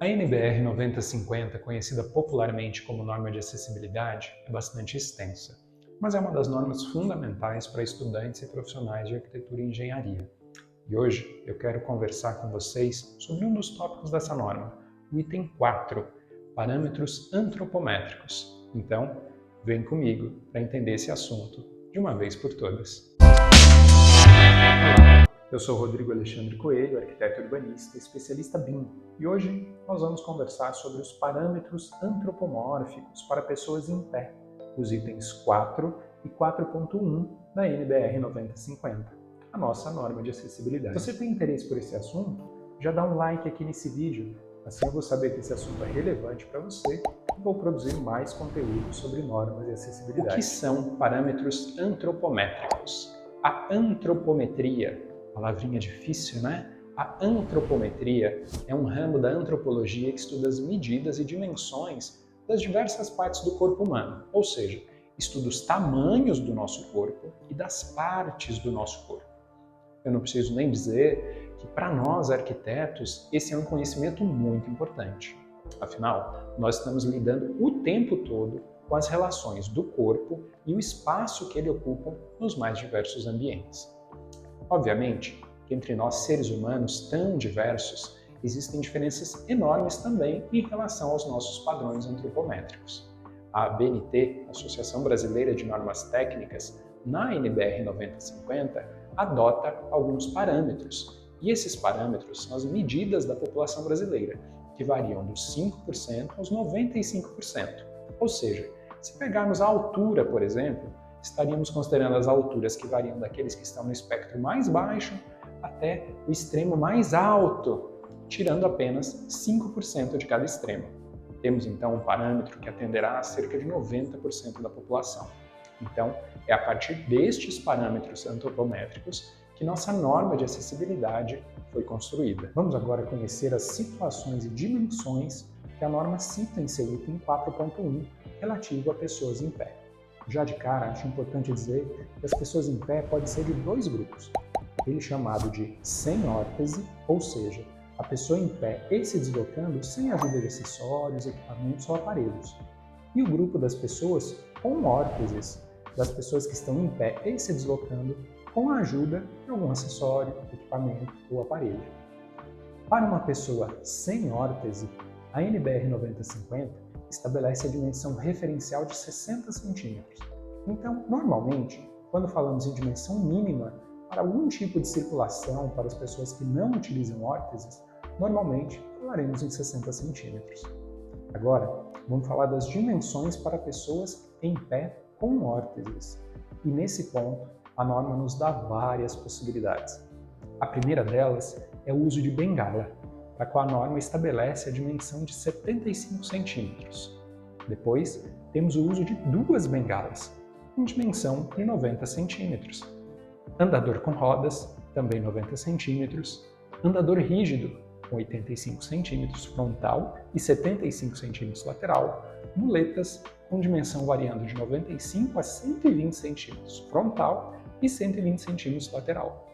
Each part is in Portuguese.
A NBR 9050, conhecida popularmente como norma de acessibilidade, é bastante extensa, mas é uma das normas fundamentais para estudantes e profissionais de arquitetura e engenharia. E hoje eu quero conversar com vocês sobre um dos tópicos dessa norma, o item 4, parâmetros antropométricos. Então, vem comigo para entender esse assunto de uma vez por todas. Olá, eu sou Rodrigo Alexandre Coelho, arquiteto urbanista, especialista BIM, e hoje nós vamos conversar sobre os parâmetros antropomórficos para pessoas em pé, os itens 4 e 4.1 da NBR 9050, a nossa norma de acessibilidade. Se você tem interesse por esse assunto, já dá um like aqui nesse vídeo, assim eu vou saber que esse assunto é relevante para você e vou produzir mais conteúdo sobre normas e acessibilidade. O que são parâmetros antropométricos? A antropometria, palavrinha difícil, né? A antropometria é um ramo da antropologia que estuda as medidas e dimensões das diversas partes do corpo humano, ou seja, estuda os tamanhos do nosso corpo e das partes do nosso corpo. Eu não preciso nem dizer que para nós arquitetos esse é um conhecimento muito importante. Afinal, nós estamos lidando o tempo todo com as relações do corpo e o espaço que ele ocupa nos mais diversos ambientes. Obviamente que entre nós seres humanos tão diversos, existem diferenças enormes também em relação aos nossos padrões antropométricos. A ABNT, Associação Brasileira de Normas Técnicas, na NBR 9050, adota alguns parâmetros, e esses parâmetros são as medidas da população brasileira, que variam dos 5% aos 95%. Ou seja, se pegarmos a altura, por exemplo, estaríamos considerando as alturas que variam daqueles que estão no espectro mais baixo até o extremo mais alto, tirando apenas 5% de cada extremo. Temos então um parâmetro que atenderá a cerca de 90% da população. Então, é a partir destes parâmetros antropométricos que nossa norma de acessibilidade foi construída. Vamos agora conhecer as situações e dimensões que a norma cita em seu item 4.1, relativo a pessoas em pé. Já de cara, acho importante dizer que as pessoas em pé podem ser de dois grupos. Aquele chamado de sem órtese, ou seja, a pessoa em pé e se deslocando sem ajuda de acessórios, equipamentos ou aparelhos. E o grupo das pessoas com órteses, das pessoas que estão em pé e se deslocando com a ajuda de algum acessório, equipamento ou aparelho. Para uma pessoa sem órtese, a NBR 9050 estabelece a dimensão referencial de 60 centímetros. Então, normalmente, quando falamos em dimensão mínima para algum tipo de circulação para as pessoas que não utilizam órteses, normalmente falaremos em 60 centímetros. Agora, vamos falar das dimensões para pessoas em pé com órteses. E nesse ponto, a norma nos dá várias possibilidades. A primeira delas é o uso de bengala, para a qual a norma estabelece a dimensão de 75 centímetros. Depois, temos o uso de duas bengalas, com dimensão de 90 centímetros. Andador com rodas, também 90 centímetros. Andador rígido, com 85 centímetros frontal e 75 centímetros lateral. Muletas, com dimensão variando de 95 a 120 centímetros frontal e 120 centímetros lateral.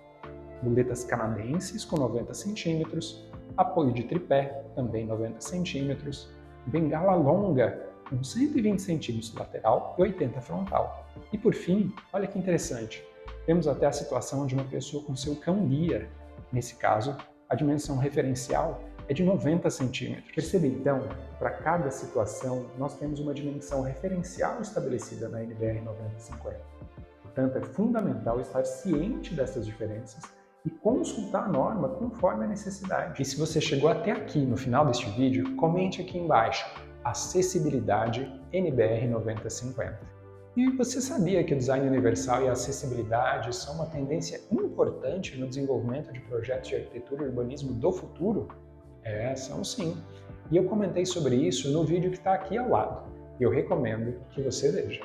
Muletas canadenses, com 90 centímetros. Apoio de tripé, também 90 centímetros. Bengala longa, com 120 centímetros lateral e 80 frontal. E por fim, olha que interessante, temos até a situação de uma pessoa com seu cão-guia. Nesse caso, a dimensão referencial é de 90 centímetros. Perceba então que para cada situação nós temos uma dimensão referencial estabelecida na NBR 9050. Portanto, é fundamental estar ciente dessas diferenças e consultar a norma conforme a necessidade. E se você chegou até aqui no final deste vídeo, comente aqui embaixo, acessibilidade NBR 9050. E você sabia que o design universal e a acessibilidade são uma tendência importante no desenvolvimento de projetos de arquitetura e urbanismo do futuro? São sim. E eu comentei sobre isso no vídeo que está aqui ao lado. E eu recomendo que você veja.